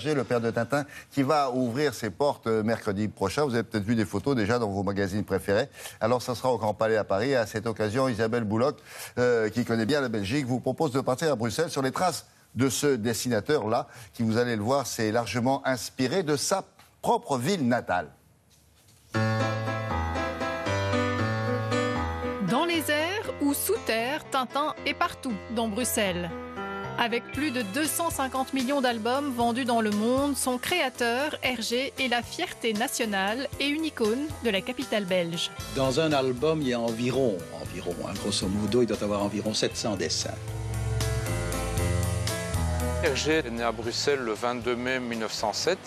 Le père de Tintin qui va ouvrir ses portes mercredi prochain. Vous avez peut-être vu des photos déjà dans vos magazines préférés. Alors ça sera au Grand Palais à Paris. À cette occasion, Isabelle Bouloc, qui connaît bien la Belgique, vous propose de partir à Bruxelles sur les traces de ce dessinateur-là, qui, vous allez le voir, s'est largement inspiré de sa propre ville natale. Dans les airs ou sous terre, Tintin est partout dans Bruxelles. Avec plus de 250 millions d'albums vendus dans le monde, son créateur, Hergé, est la fierté nationale et une icône de la capitale belge. Dans un album, il y a environ, grosso modo, il doit avoir environ 700 dessins. Hergé est né à Bruxelles le 22 mai 1907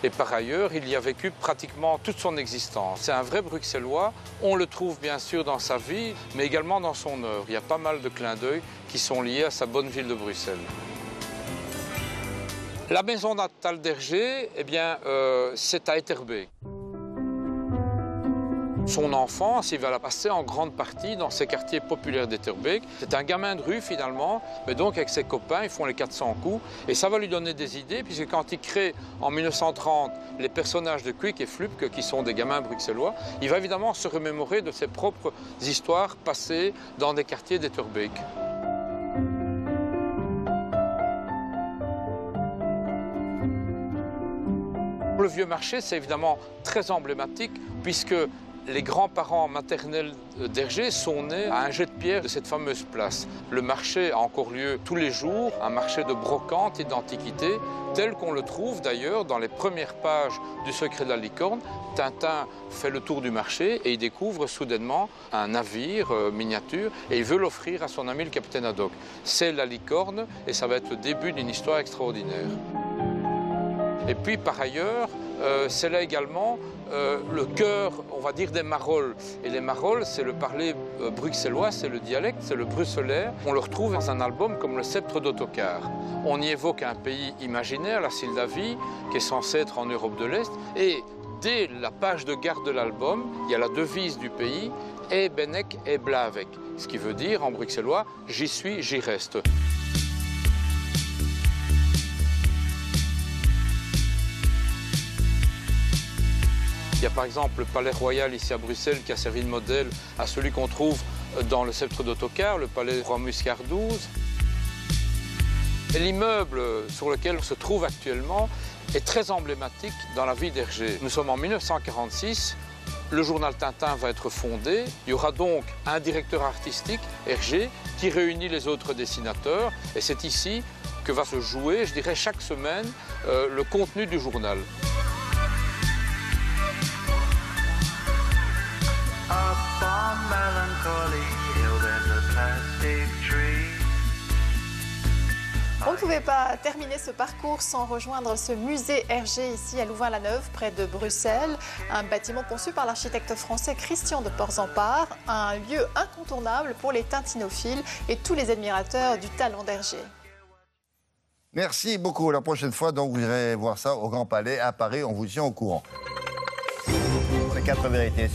et par ailleurs, il y a vécu pratiquement toute son existence. C'est un vrai Bruxellois, on le trouve bien sûr dans sa vie, mais également dans son œuvre. Il y a pas mal de clins d'œil qui sont liés à sa bonne ville de Bruxelles. La maison natale d'Hergé, c'est à Etterbeek. Son enfance, il va la passer en grande partie dans ces quartiers populaires d'Etterbeek. C'est un gamin de rue finalement, mais donc avec ses copains, ils font les 400 coups. Et ça va lui donner des idées, puisque quand il crée en 1930 les personnages de Quick et Flupke, qui sont des gamins bruxellois, il va évidemment se remémorer de ses propres histoires passées dans des quartiers d'Etterbeek. Le vieux marché, c'est évidemment très emblématique, puisque les grands-parents maternels d'Hergé sont nés à un jet de pierre de cette fameuse place. Le marché a encore lieu tous les jours, un marché de brocante et d'antiquités, tel qu'on le trouve d'ailleurs dans les premières pages du Secret de la licorne. Tintin fait le tour du marché et il découvre soudainement un navire miniature et il veut l'offrir à son ami le capitaine Haddock. C'est la licorne et ça va être le début d'une histoire extraordinaire. Et puis par ailleurs, c'est là également le cœur, on va dire, des Marolles. Et les Marolles, c'est le parler bruxellois, c'est le dialecte, c'est le bruxellaire. On le retrouve dans un album comme Le Sceptre d'Ottokar. On y évoque un pays imaginaire, la Moldavie, qui est censé être en Europe de l'Est. Et dès la page de garde de l'album, il y a la devise du pays, « E benek e blavek », ce qui veut dire en bruxellois « j'y suis, j'y reste ». Il y a par exemple le Palais Royal ici à Bruxelles qui a servi de modèle à celui qu'on trouve dans le Sceptre d'Ottokar, le Palais Roi Muscar XII. L'immeuble sur lequel on se trouve actuellement est très emblématique dans la vie d'Hergé. Nous sommes en 1946, le journal Tintin va être fondé. Il y aura donc un directeur artistique, Hergé, qui réunit les autres dessinateurs. Et c'est ici que va se jouer, je dirais, chaque semaine, le contenu du journal. On ne pouvait pas terminer ce parcours sans rejoindre ce musée Hergé ici à Louvain-la-Neuve, près de Bruxelles. Un bâtiment conçu par l'architecte français Christian de Porzampar, un lieu incontournable pour les tintinophiles et tous les admirateurs du talent d'Hergé. Merci beaucoup. La prochaine fois, donc, vous irez voir ça au Grand Palais à Paris. On vous tient au courant. Les 4 vérités.